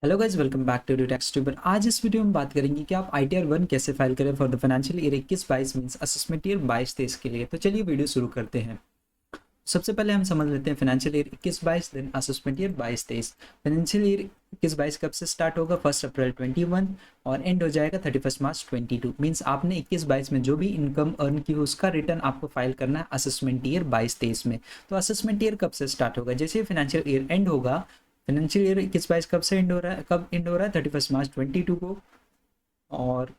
Hello guys, welcome back to tax tuber. आज इस video में बात करेंगे कि आप ITR 1 कैसे फाइल करें for the financial year 21-22 means assessment year 22-23 के लिए। तो चलिए वीडियो शुरू करते हैं। सबसे पहले हम समझ लेते हैं financial year 21-22 then assessment year 22-23। Financial year 21-22 कब से स्टार्ट होगा? 1 अप्रैल 21 और एंड हो जाएगा 31 मार्च 22। मीन्स आपने 21-22 में जो भी इनकम अर्न की हो उसका रिटर्न आपको फाइल करना है असेसमेंट ईयर 22-23 में। तो असेसमेंट ईयर कब से स्टार्ट होगा? जैसे फाइनेंशियल ईयर एंड होगा, फाइनेंशियल ईयर 21-22 कब से एंड हो रहा है, कब एंड हो रहा है? 31 मार्च 22 को। और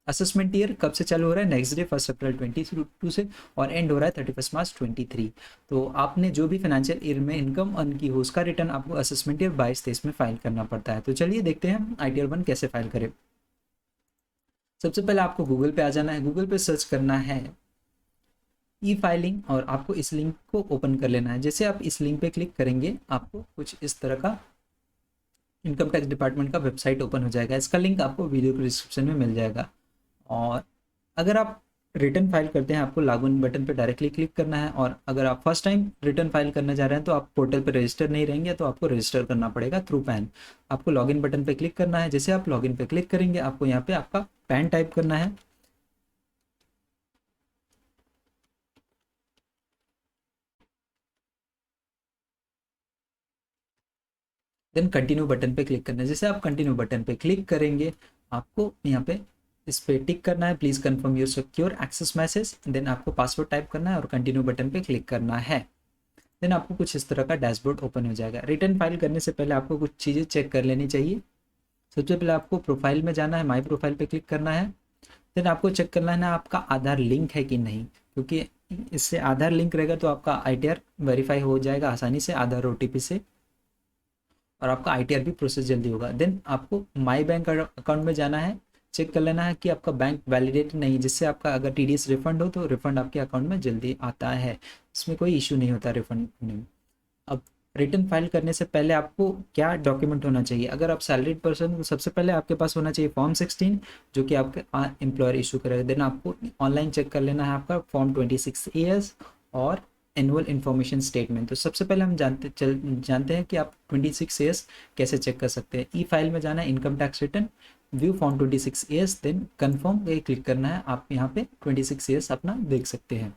असेसमेंट ईयर कब से चालू हो रहा है? नेक्स्ट डे 1 अप्रैल 22 से और एंड हो रहा है 31 मार्च 23। तो आपने जो भी फाइनेंशियल ईयर में इनकम अर्न की हो उसका रिटर्न आपको असेसमेंट ईयर 22-23 में फाइल करना पड़ता है। तो चलिए देखते हैं ITR 1 कैसे फाइल करें। सबसे पहले आपको गूगल पे आ जाना है। गूगल पे सर्च करना है ई फाइलिंग और आपको इस लिंक को ओपन कर लेना है। जैसे आप इस लिंक पे क्लिक करेंगे आपको कुछ इस तरह का इनकम टैक्स डिपार्टमेंट का वेबसाइट ओपन हो जाएगा। इसका लिंक आपको वीडियो के डिस्क्रिप्शन में मिल जाएगा। और अगर आप रिटर्न फाइल करते हैं आपको लॉगिन बटन पर डायरेक्टली क्लिक करना है। और अगर आप फर्स्ट टाइम रिटर्न फाइल करना चाह रहे हैं तो आप पोर्टल पर रजिस्टर नहीं रहेंगे तो आपको रजिस्टर करना पड़ेगा थ्रू पैन। आपको लॉगिन बटन पर क्लिक करना है। जैसे आप लॉगिन पर क्लिक करेंगे आपको यहाँ पे आपका पैन टाइप करना है। देन कंटिन्यू बटन पे क्लिक करना है। जैसे आप कंटिन्यू बटन पे क्लिक करेंगे आपको यहाँ पे इस पे टिक करना है, please confirm your secure access message. Then आपको पासवर्ड टाइप करना है और कंटिन्यू बटन पे क्लिक करना है। देन आपको कुछ इस तरह का डैशबोर्ड ओपन हो जाएगा। रिटर्न फाइल करने से पहले आपको कुछ चीज़ें चेक कर लेनी चाहिए। सबसे पहले आपको प्रोफाइल में जाना है, माई प्रोफाइल पे क्लिक करना है। देन आपको चेक करना है ना आपका आधार लिंक है कि नहीं, क्योंकि इससे आधार लिंक रहेगा तो आपका ITR वेरीफाई हो जाएगा आसानी से आधार OTP से और आपका ITR भी प्रोसेस जल्दी होगा। देन आपको माई बैंक अकाउंट में जाना है, चेक कर लेना है कि आपका बैंक वैलिडेट नहीं, जिससे आपका अगर TDS रिफंड हो तो रिफंड आपके अकाउंट में जल्दी आता है। इसमें कोई इशू नहीं होता रिफंड होने में। अब रिटर्न फाइल करने से पहले आपको क्या डॉक्यूमेंट होना चाहिए? अगर आप सैलरीड पर्सन तो सबसे पहले आपके पास होना चाहिए फॉर्म 16 जो कि आपके एम्प्लॉयर इशू करेगा। देन आपको ऑनलाइन चेक कर लेना है आपका फॉर्म 26AS और एनुअल इन्फॉर्मेशन स्टेटमेंट। तो सबसे पहले हम जानते हैं कि आप 26AS कैसे चेक कर सकते हैं। ई फाइल में जाना है, income tax return, view form 26AS, then confirm पे क्लिक करना है। आप यहाँ पे 26AS अपना देख सकते हैं।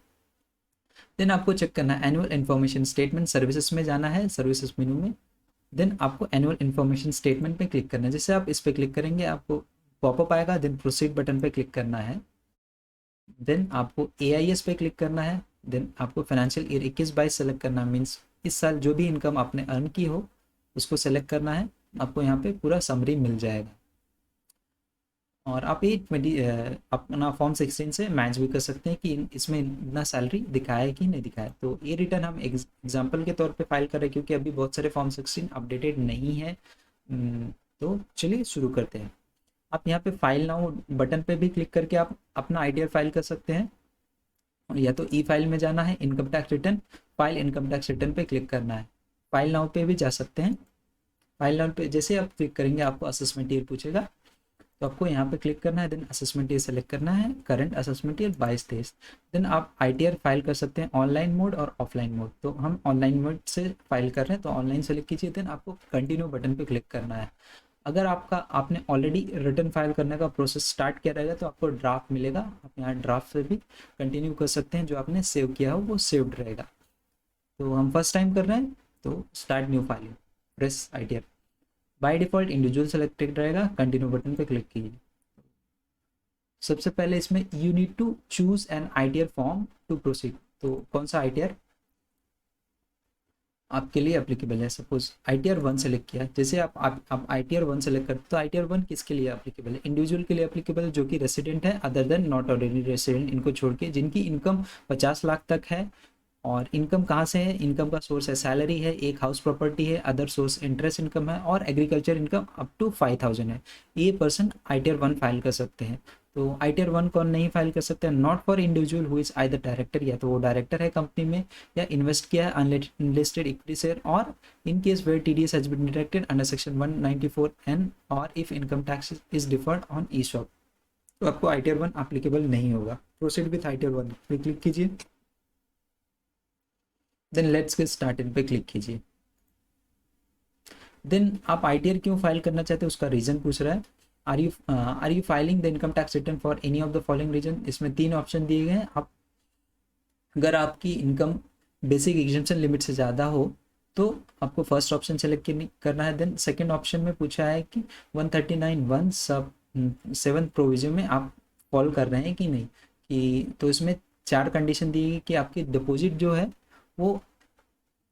देन आपको चेक करना है एनुअल इन्फॉर्मेशन स्टेटमेंट, सर्विसेज में जाना है, सर्विसेज मेनू में। देन आपको एनुअल इन्फॉर्मेशन स्टेटमेंट पे क्लिक करना है। जैसे आप इस पे क्लिक करेंगे आपको पॉपअप आएगा। देन प्रोसीड बटन पे क्लिक करना है। देन आपको AIS पे क्लिक करना है। देन आपको फाइनेंशियल ईयर 21-22 सेलेक्ट करना है, मीन्स इस साल जो भी इनकम आपने अर्न की हो उसको सेलेक्ट करना है। आपको यहाँ पे पूरा समरी मिल जाएगा और आप ये अपना फॉर्म 16 से मैच भी कर सकते हैं कि इसमें इतना सैलरी दिखाया है कि नहीं दिखाया। तो ये रिटर्न हम एग्जाम्पल के तौर पे फाइल कर रहे हैं क्योंकि अभी बहुत सारे फॉर्म 16 अपडेटेड नहीं है। तो चलिए शुरू करते हैं। आप यहाँ पे फाइल नाउ बटन पे भी क्लिक करके आप अपना ITR फाइल कर सकते हैं। या तो ई फाइल में जाना है, income tax return, file income tax return पे क्लिक करना है। फाइल नाउ पे भी जा सकते हैं। फाइल नाउ पे जैसे आप क्लिक करेंगे आपको असेसमेंट ईयर पूछेगा तो आपको यहाँ पे क्लिक करना है। देन असेसमेंट ईयर सेलेक्ट करना है, करंट असेसमेंट ईयर 22-23। देन आप ITR फाइल कर सकते हैं ऑनलाइन मोड और ऑफलाइन मोड। तो हम ऑनलाइन मोड से फाइल कर रहे हैं तो ऑनलाइन सेलेक्ट कीजिए। देन आपको कंटिन्यू बटन पे क्लिक करना है। अगर आपने ऑलरेडी रिटर्न फाइल करने का प्रोसेस स्टार्ट किया रहेगा तो आपको ड्राफ्ट मिलेगा। आप यहाँ ड्राफ्ट से भी कंटिन्यू कर सकते हैं, जो आपने सेव किया हो वो सेव्ड रहेगा। तो हम फर्स्ट टाइम कर रहे हैं तो start new filing, press ITR। By default individual selected रहेगा, कंटिन्यू बटन पे क्लिक कीजिए। सबसे पहले इसमें you need to choose an ITR form to proceed. तो कौन सा ITR आपके लिए एप्लीकेबल है? सपोज ITR 1 सेलेक्ट किया। जैसे आप ITR 1 सेलेक्ट करते तो ITR 1 किसके लिए एप्लीकेबल है? इंडिविजुअल के लिए एप्लीकेबल है जो कि रेसिडेंट है other than not ordinary resident, इनको छोड़ के, जिनकी इनकम 50 लाख तक है। और इनकम कहाँ से है? इनकम का सोर्स है सैलरी है, एक हाउस प्रॉपर्टी है, अदर सोर्स इंटरेस्ट इनकम है और एग्रीकल्चर इनकम अप टू 5000 है। ये पर्सन ITR 1 फाइल कर सकते हैं। तो ITR 1 कौन नहीं फाइल कर सकते हैं? Not for individual who is either director, या तो वो डायरेक्टर है कंपनी में या इन्वेस्ट किया है अनलिस्टेड इक्विटी शेयर, और in case where TDS has been deducted under section 194N और if income tax is deferred on ESOP। तो आपको ITR 1 एप्लीकेबल नहीं होगा। प्रोसीड विथ ITR 1 पे क्लिक कीजिए। देन लेट्स गेट स्टार्टेड पे क्लिक कीजिए। देन आप आईटीआर क्यों फाइल करना चाहते हो उसका रीज़न पूछ रहा है। Are you filing the income tax return for any of the following reason. इसमें 3 ऑप्शन दिए गए हैं। आप अगर आपकी इनकम बेसिक एग्जेम्पशन लिमिट से ज़्यादा हो तो आपको फर्स्ट ऑप्शन सेलेक्ट करना है। देन सेकंड ऑप्शन में पूछा है कि 139(1) सब 7th प्रोविजन में आप फॉलो कर रहे हैं कि नहीं, कि तो इसमें 4 कंडीशन दी गई कि आपकी डिपॉजिट जो है वो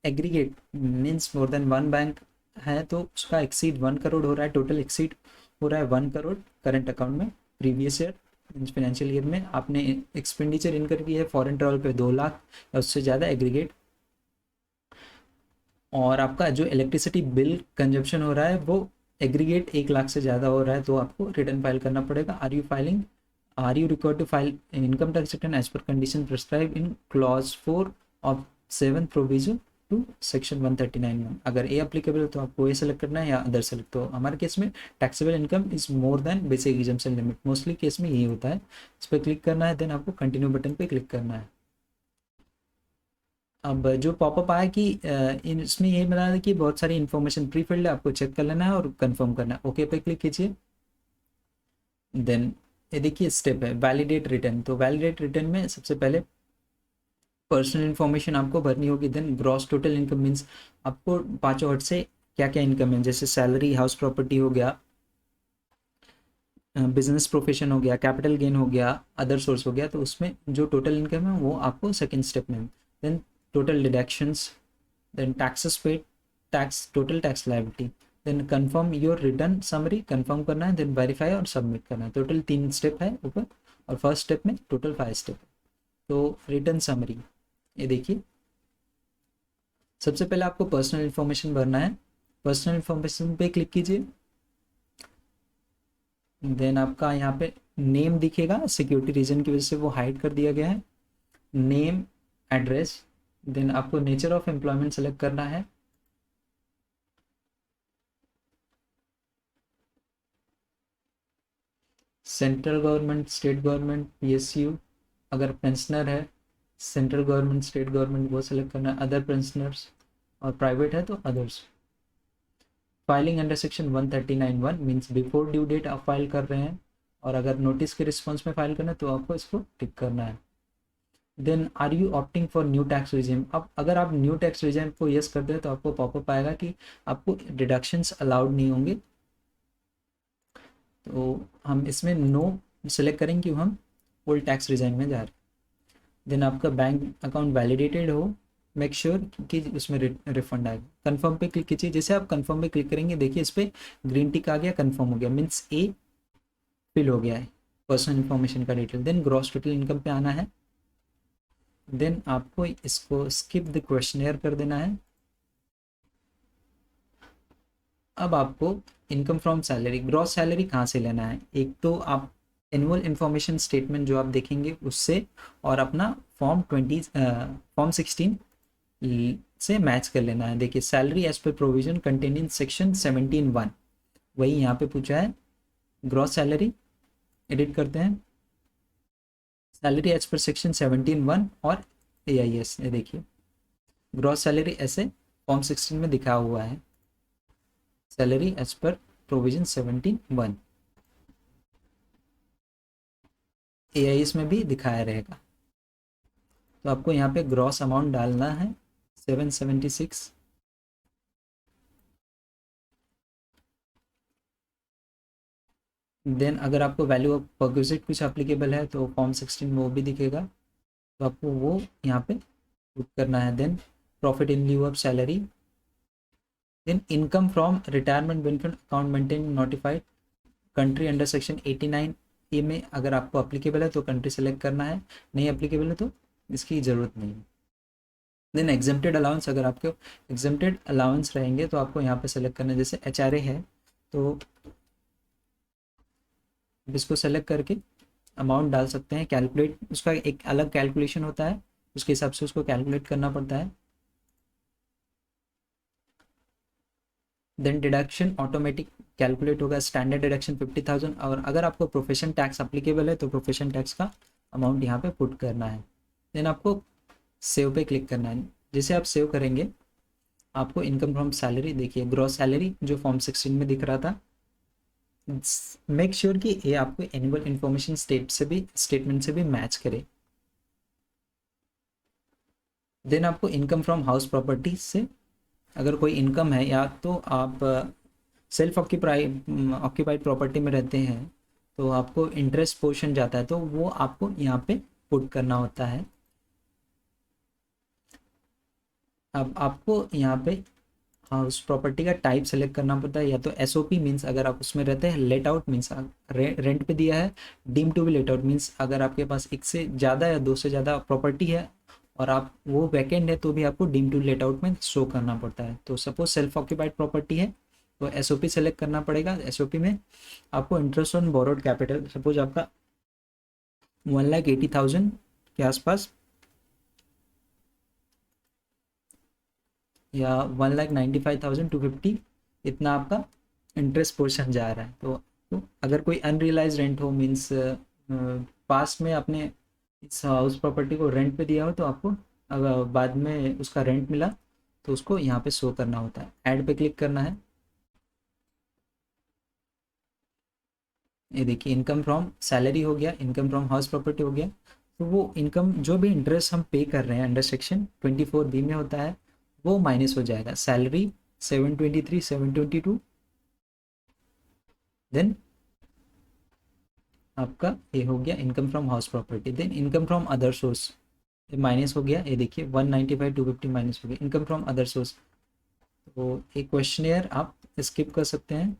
aggregate means more than 1 bank है तो उसका एक्सीड 1 करोड़ हो रहा है, टोटल एक्सीड हो रहा है 1 करोड़ करंट अकाउंट में। प्रीवियस ईयर फाइनेंशियल ईयर में आपने एक्सपेंडिचर इनकर की है फॉरेन ट्रैवल पे 2 लाख या उससे ज़्यादा एग्रीगेट, और आपका जो इलेक्ट्रिसिटी बिल कंजप्शन हो रहा है वो एग्रीगेट 1 लाख से ज़्यादा हो रहा है तो आपको रिटर्न फाइल करना पड़ेगा। Are you required to file income tax return as per condition prescribe in clause 4 of 7th provision to section 139(1). अगर ए अप्लीकेबल है तो आपको ए सेलेक्ट करना है या अदर सेलेक्ट। तो हमारे केस में taxable income is more than basic exemption limit, mostly case में यही होता है। इस पर क्लिक करना है, देन आपको कंटिन्यू बटन पे क्लिक करना है। अब जो पॉपअप आया कि इसमें ये मिला है कि बहुत सारी इन्फॉर्मेशन प्री फिल्ड है, आपको चेक कर लेना है और कंफर्म करना है। ओके पे क्लिक कीजिए। देन ये देखिए स्टेप है वैलिडेट रिटर्न। तो वैलिडेट रिटर्न में सबसे पहले पर्सनल इन्फॉर्मेशन आपको भरनी होगी। Then gross total income means आपको 5 हट से क्या क्या इनकम है, जैसे सैलरी, हाउस प्रॉपर्टी हो गया, बिजनेस प्रोफेशन हो गया, कैपिटल गेन हो गया, अदर सोर्स हो गया, तो उसमें जो टोटल इनकम है वो आपको सेकेंड स्टेप में। Then total deductions, then taxes paid, tax total tax liability, then confirm your return summary, confirm करना है, देन वेरीफाई और सबमिट करना है। टोटल 3 स्टेप है ऊपर, और फर्स्ट स्टेप में टोटल 5 स्टेप है। तो रिटर्न समरी ये देखिए, सबसे पहले आपको पर्सनल इन्फॉर्मेशन भरना है। पर्सनल इन्फॉर्मेशन पे क्लिक कीजिए। देन आपका यहाँ पे नेम दिखेगा, सिक्योरिटी रीजन की वजह से वो हाइड कर दिया गया है। नेम, एड्रेस, देन आपको नेचर ऑफ एम्प्लॉयमेंट सेलेक्ट करना है। Central government, state government, PSU, अगर पेंशनर है सेंट्रल गवर्नमेंट, स्टेट गवर्नमेंट वो सेलेक्ट करना है। अदर पेंशनर्स, और प्राइवेट है तो others. Filing under section 139(1) means before due date आप फाइल कर रहे हैं, और अगर नोटिस के रिस्पॉन्स में फाइल करना है तो आपको इसको टिक करना है। Then are you opting for new tax regime. अब अगर आप न्यू टैक्स रिजीम को यस कर दें तो आपको पॉपअप आएगा कि आपको डिडक्शंस अलाउड नहीं होंगे, तो हम इसमें नो सेलेक्ट करेंगे कि हम ओल्ड टैक्स रिजीम में जा रहे हैं। देन आपका बैंक अकाउंट वैलिडेटेड हो, मेक श्योर कि उसमें रिफंड आएगा। कंफर्म पे क्लिक कीजिए। जैसे आप कंफर्म पे क्लिक करेंगे देखिए इस पर ग्रीन टिक आ गया, कंफर्म हो गया, मीन्स ए फिल हो गया है पर्सनल इन्फॉर्मेशन का detail. Then gross total income पे आना है। देन आपको इसको स्किप द क्वेश्चनेयर कर देना है। अब आपको income from salary, gross salary कहाँ से लेना है, एक तो आप एनुअल इन्फॉर्मेशन स्टेटमेंट जो आप देखेंगे उससे, और अपना फॉर्म 16 से मैच कर लेना है। देखिए salary as per provision contain in section 17(1), वही यहाँ पे पूछा है। ग्रॉस सैलरी एडिट करते हैं, सैलरी एज पर सेक्शन 17(1) और AIS, ये देखिए ग्रॉस सैलरी ऐसे फॉर्म 16 में दिखा हुआ है, salary as per provision 17(1), AIS में भी दिखाया रहेगा। तो आपको यहाँ पे ग्रॉस अमाउंट डालना है 776। देन अगर आपको वैल्यू ऑफ परक्विजिट कुछ एप्लीकेबल है तो फॉर्म 16 में वो भी दिखेगा, तो आपको वो यहाँ पे पुट करना है। Then profit in lieu of salary, then income from retirement benefit account maintain notified country under section 89A में अगर आपको अप्लीकेबल है तो कंट्री सेलेक्ट करना है, नहीं अप्लीकेबल है तो इसकी ज़रूरत नहीं है। देन एग्जेम्प्टेड अलाउंस, अगर आपके एग्जेम्प्टेड अलाउंस रहेंगे तो आपको यहाँ पे सेलेक्ट करना है। जैसे HRA है तो इसको सेलेक्ट करके अमाउंट डाल सकते हैं। कैलकुलेट, उसका एक अलग कैलकुलेशन होता है, उसके हिसाब से उसको कैलकुलेट करना पड़ता है। देन डिडक्शन ऑटोमेटिक कैलकुलेट होगा, स्टैंडर्ड डिडक्शन 50,000, और अगर आपको प्रोफेशन टैक्स अप्लीकेबल है तो प्रोफेशन टैक्स का अमाउंट यहाँ पे पुट करना है। देन आपको सेव पे क्लिक करना है। जैसे आप सेव करेंगे आपको इनकम फ्रॉम सैलरी, देखिए ग्रॉस सैलरी जो फॉर्म 16 में दिख रहा था, मेक श्योर कि ये आपको एनुअल इंफॉर्मेशन स्टेटमेंट से भी मैच करे। देन आपको इनकम फ्रॉम हाउस प्रॉपर्टी से अगर कोई इनकम है, या तो आप सेल्फ ऑक्यूपाइड प्रॉपर्टी में रहते हैं तो आपको इंटरेस्ट पोर्शन जाता है, तो वो आपको यहाँ पे पुट करना होता है। अब आपको यहाँ पे हाउस प्रॉपर्टी का टाइप सेलेक्ट करना पड़ता है, या तो एसओपी मीन्स अगर आप उसमें रहते हैं, लेट आउट मीन्स रेंट पे दिया है, deem to be let out means अगर आपके पास एक से ज़्यादा या दो से ज़्यादा प्रॉपर्टी है और आप वो वैकेंट है तो भी आपको डीम टू लेट आउट में शो करना पड़ता है। तो सपोज सेल्फ ऑक्यूपाइड प्रॉपर्टी है तो एसओपी सेलेक्ट करना पड़ेगा। एसओपी में आपको interest on borrowed capital, suppose आपका 1,80,000 के आसपास या 1,95,250 इतना आपका इंटरेस्ट पोर्शन जा रहा है। तो अगर कोई अनरियलाइज रेंट हो मीन्स पास में आपने इस हाउस प्रॉपर्टी को रेंट पे दिया हो तो आपको अगर बाद में उसका रेंट मिला तो उसको यहाँ पे शो करना होता है। ऐड पे क्लिक करना है। ये देखिए इनकम फ्रॉम सैलरी हो गया, इनकम फ्रॉम हाउस प्रॉपर्टी हो गया। तो वो इनकम जो भी इंटरेस्ट हम पे कर रहे हैं अंडर सेक्शन 24B में होता है वो माइनस हो जाएगा। सैलरी 723 722, देन आपका ये हो गया income from house property. Then income from other source minus हो गया, ये देखिए 195 250 माइनस हो गया। इनकम फ्रॉम अदर सोर्स, तो एक क्वेश्चनियर आप स्किप कर सकते हैं।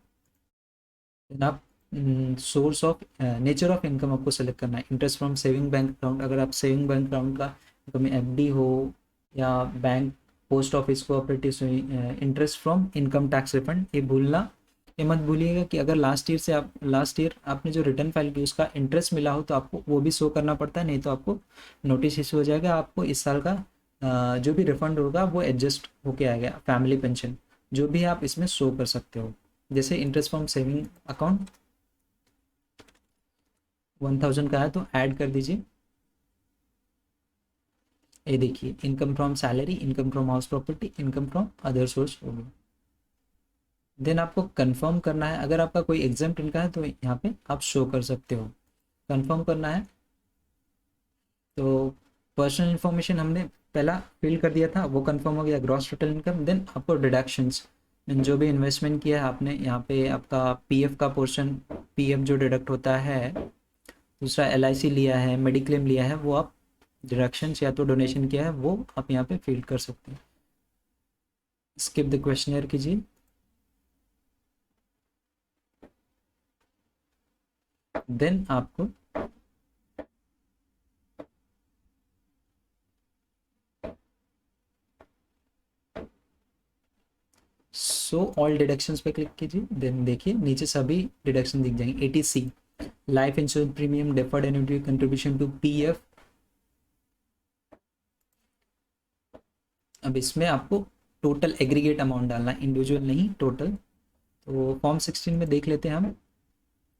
देन आप source of nature of income आपको सेलेक्ट करना है। Interest from saving bank account, अगर आप सेविंग बैंक अकाउंट का कभी एफडी हो या bank post office cooperative, interest from income tax refund, ये भूलना, ये मत भूलिएगा कि अगर लास्ट ईयर आपने जो रिटर्न फाइल की उसका इंटरेस्ट मिला हो तो आपको वो भी शो करना पड़ता है, नहीं तो आपको नोटिस इशू हो जाएगा। आपको इस साल का जो भी रिफंड होगा वो एडजस्ट होके आएगा। फैमिली पेंशन जो भी आप इसमें शो कर सकते हो, जैसे इंटरेस्ट फ्रॉम सेविंग अकाउंट 1,000 का है तो ऐड कर दीजिए। ये देखिए income from salary, income from house property, income from other source हो गया। देन आपको कंफर्म करना है, अगर आपका कोई एग्जाम्प्ट इनका है तो यहाँ पे आप शो कर सकते हो। कंफर्म करना है तो पर्सनल इन्फॉर्मेशन हमने पहला फिल कर दिया था वो कंफर्म हो गया। ग्रॉस टोटल इनकम, देन आपको डिडक्शंस, जो भी इन्वेस्टमेंट किया है आपने, यहाँ पे आपका पीएफ का पोर्शन, पीएफ जो डिडक्ट होता है, दूसरा एलआईसी लिया है, मेडिक्लेम लिया है, वो आप डिडक्शंस या तो डोनेशन किया है वो आप यहाँ पे फिल कर सकते हैं। स्किप द क्वेश्चनियर कीजिए। देन आपको सो ऑल डिडक्शंस पे क्लिक कीजिए। देन देखिए नीचे सभी डिडक्शन दिख जाएंगे। Eighty C, life insurance premium, deferred annuity, contribution to PF. अब इसमें आपको टोटल एग्रीगेट अमाउंट डालना है, इंडिविजुअल नहीं, टोटल। तो फॉर्म 16 में देख लेते हैं हम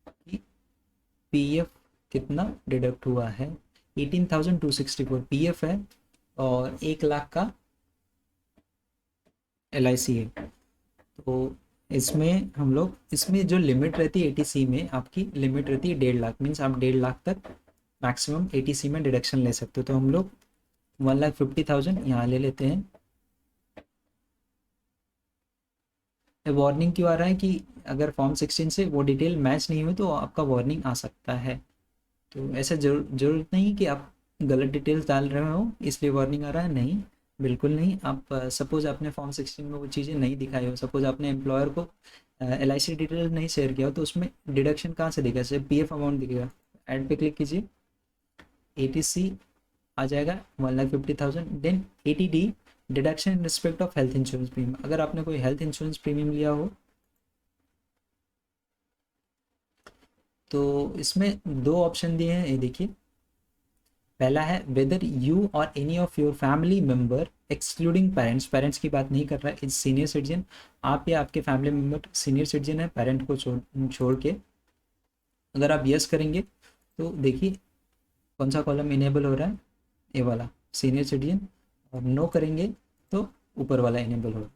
कि पीएफ कितना डिडक्ट हुआ है। 18,264 पीएफ है और 1 लाख का एलआईसी है। तो इसमें हम लोग, इसमें जो लिमिट रहती है एटीसी में, आपकी लिमिट रहती है 1.5 लाख, मीन्स आप 1.5 लाख तक मैक्सिमम एटीसी में डिडक्शन ले सकते हो। तो हम लोग 1,50,000 यहाँ ले लेते हैं। वार्निंग क्यों आ रहा है कि अगर फॉर्म 16 से वो डिटेल मैच नहीं हुई तो आपका वार्निंग आ सकता है। तो ऐसा जरूरत नहीं कि आप गलत डिटेल्स डाल रहे हो इसलिए वार्निंग आ रहा है, नहीं, बिल्कुल नहीं। आप सपोज आपने फॉर्म 16 में वो चीज़ें नहीं दिखाई हो, सपोज आपने एम्प्लॉयर को एलआईसी डिटेल नहीं शेयर किया हो तो उसमें डिडक्शन कहाँ से दिखेगा, सिर्फ पीएफ अमाउंट दिखेगा। ऐड पे क्लिक कीजिए, एटीसी आ जाएगा 1,50,000। Then eighty D, deduction in respect of health insurance premium, अगर आपने कोई हेल्थ इंश्योरेंस प्रीमियम लिया हो तो इसमें दो ऑप्शन दिए हैं, ये देखिए। पहला है वेदर यू और any of your family member excluding parents, parents की बात नहीं कर रहा है, इज सीनियर सिटीजन, आप या आपके फैमिली मेंबर सीनियर सिटीजन है पेरेंट को छोड़ के। अगर आप यस करेंगे तो देखिए कौन सा कॉलम इनेबल हो रहा है, ये वाला सीनियर सिटीजन, और नो करेंगे तो ऊपर वाला इनेबल होगा।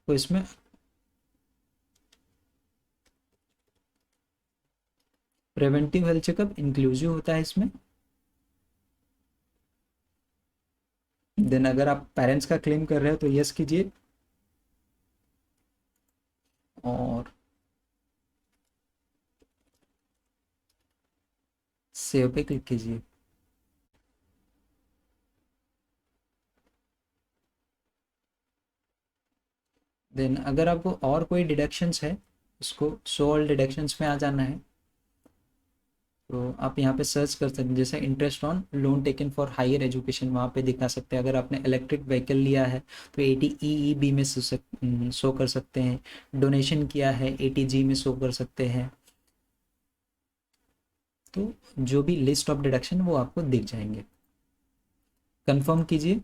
आपको इसमें प्रिवेंटिव हेल्थ चेकअप इंक्लूसिव होता है इसमें। देन अगर आप पेरेंट्स का क्लेम कर रहे हो तो यस कीजिए और सेव पे क्लिक कीजिए। देन अगर आपको और कोई डिडक्शंस है, उसको शो ऑल डिडक्शंस में आ जाना है। तो आप यहाँ पे सर्च कर सकते हैं, जैसे interest on loan taken for higher education, वहाँ पे दिखा सकते हैं। अगर आपने इलेक्ट्रिक व्हीकल लिया है तो 80 EEB में शो कर सकते हैं। डोनेशन किया है 80G में शो कर सकते हैं। तो जो भी लिस्ट ऑफ डिडक्शन वो आपको दिख जाएंगे। कंफर्म कीजिए।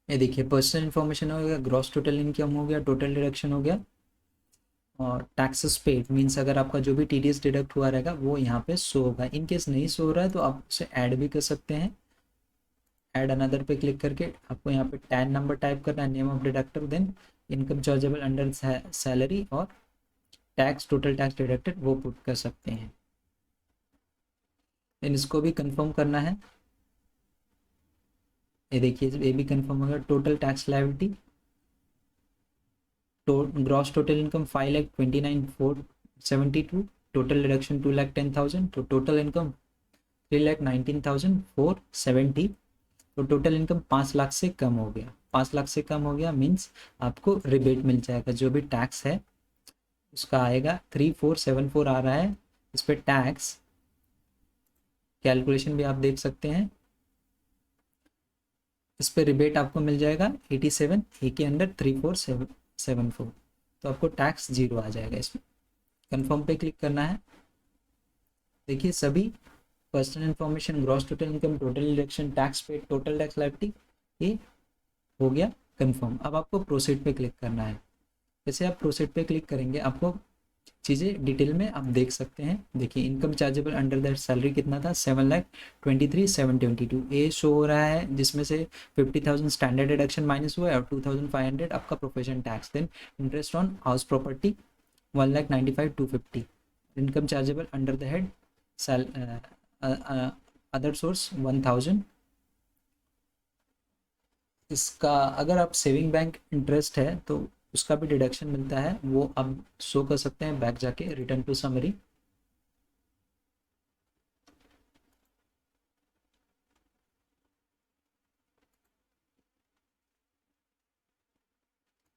ये देखिए पर्सनल इन्फॉर्मेशन हो गया, ग्रॉस टोटल इनकम हो गया, टोटल डिडक्शन हो गया, और टैक्सेस पेड मीन्स अगर आपका जो भी TDS डिडक्ट हुआ रहेगा वो यहाँ पे शो होगा। इन केस नहीं शो हो रहा है तो आप उसे ऐड भी कर सकते हैं। ऐड अनदर पे क्लिक करके आपको यहाँ पे टैन नंबर टाइप करना है, name of deductor, then income chargeable under salary और टैक्स, टोटल टैक्स डिडक्टेड वो पुट कर सकते हैं। देन इसको भी कंफर्म करना है। ये देखिए ये भी कंफर्म हो गया। Total tax liability, gross total income 5,29,472, total deduction 2,10,000, तो टोटल इनकम 3,19,470, तो टोटल इनकम 5 लाख से कम हो गया। 5 लाख से कम हो गया मीन्स आपको रिबेट मिल जाएगा। जो भी टैक्स है उसका आएगा 3,474 आ रहा है। इस पर टैक्स कैलकुलेशन भी आप देख सकते हैं। इस पर रिबेट आपको मिल जाएगा 87 के अंडर 3,474, तो आपको टैक्स 0 आ जाएगा इसमें। कंफर्म पे क्लिक करना है। देखिए सभी personal information, gross total income, total deduction, tax paid, total tax liability, ये हो गया कंफर्म। अब आपको प्रोसीड पे क्लिक करना है। जैसे आप प्रोसीड पे क्लिक करेंगे आपको चीज़ें डिटेल में आप देख सकते हैं। देखिए income chargeable under that salary कितना था, 7,23,722 ये शो हो रहा है, जिसमें से 50,000 स्टैंडर्ड डिडक्शन माइनस हुआ है और 2,500 आपका profession tax. Then interest on house property 1,95,250, income chargeable under the head other source 1,000। इसका अगर आप सेविंग बैंक इंटरेस्ट है तो उसका भी डिडक्शन मिलता है, वो आप शो कर सकते हैं बैक जाके return to summary.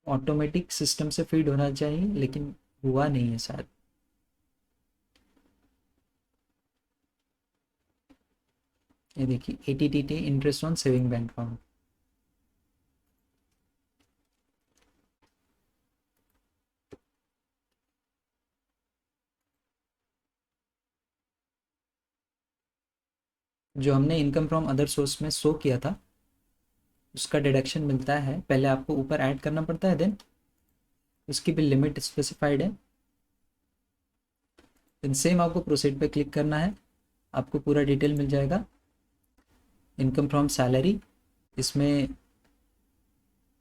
Automatic system से फीड होना चाहिए लेकिन हुआ नहीं है शायद। ये देखिए ATTT interest on saving bank account. जो हमने इनकम फ्रॉम अदर सोर्स में शो किया था उसका डिडक्शन मिलता है। पहले आपको ऊपर ऐड करना पड़ता है, देन उसकी भी लिमिट स्पेसिफाइड है। देन सेम आपको प्रोसीड पे क्लिक करना है, आपको पूरा डिटेल मिल जाएगा। इनकम फ्रॉम सैलरी, इसमें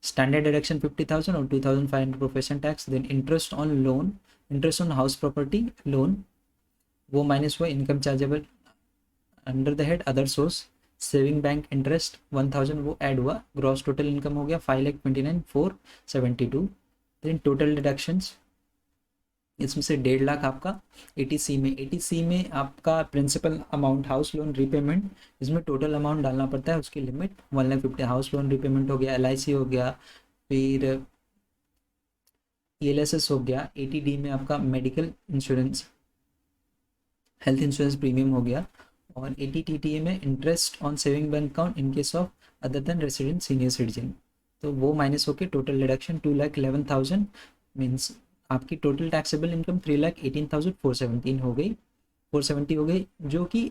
स्टैंडर्ड डिडक्शन 50,000 और 2,500 profession tax. Then interest on loan, interest on house property loan वो माइनस हुआ। Income chargeable under the head other source saving bank interest 1,000 वो ऐड हुआ। ग्रॉस टोटल इनकम हो गया 5,29,472। Then total deductions, इसमें से 1,50,000 आपका ATC में आपका principal amount house loan repayment, इसमें टोटल अमाउंट डालना पड़ता है, उसकी लिमिट 1,50,000 हाउस लोन रीपेमेंट हो गया। LIC हो गया, फिर ELSS हो गया। ATD में आपका medical insurance health insurance premium हो गया। और ATTTA में interest on saving bank account in case of other than resident senior citizen, तो वो माइनस होकर टोटल डिडक्शन 2,11,000 मीन्स आपकी टोटल टैक्सेबल इनकम 3,18,417 हो गई, 470 हो गई, जो कि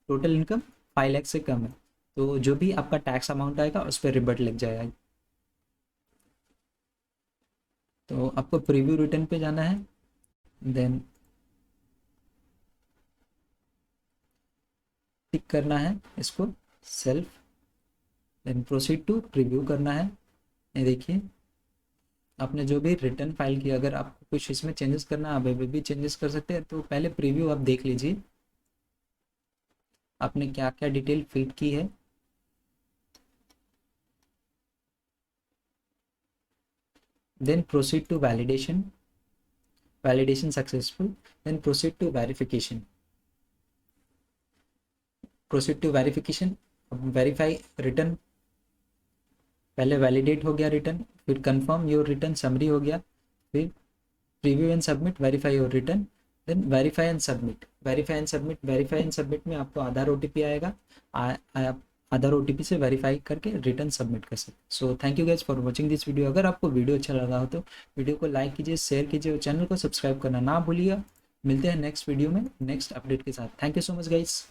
टोटल इनकम 5 लाख से कम है। तो जो भी आपका टैक्स अमाउंट आएगा उस पर रिबट लग जाएगा। तो आपको प्रीव्यू रिटर्न पे जाना है, देन टिक करना है इसको self, then proceed to preview करना है। ये देखिए आपने जो भी रिटर्न फाइल किया, अगर आपको कुछ इसमें चेंजेस करना है आप अभी भी चेंजेस कर सकते हैं। तो पहले प्रीव्यू आप देख लीजिए आपने क्या क्या डिटेल फीड की है। Then proceed to validation, validation successful, then proceed to verification, proceed to verification. अब वेरीफाई रिटर्न, पहले वैलिडेट हो गया रिटर्न, फिर कंफर्म योर रिटर्न समरी हो गया, फिर preview and submit, verify your return, then verify and submit, verify and submit. Verify and submit में आपको आधार ओटीपी आएगा, आप आधार ओटीपी से वेरीफाई करके रिटर्न सबमिट कर सकते। So thank you guys for watching this video. अगर आपको वीडियो अच्छा लगा हो तो वीडियो को लाइक कीजिए, शेयर कीजिए और चैनल को सब्सक्राइब करना ना भूलिएगा। मिलते हैं नेक्स्ट वीडियो में नेक्स्ट अपडेट के साथ। Thank you so much guys.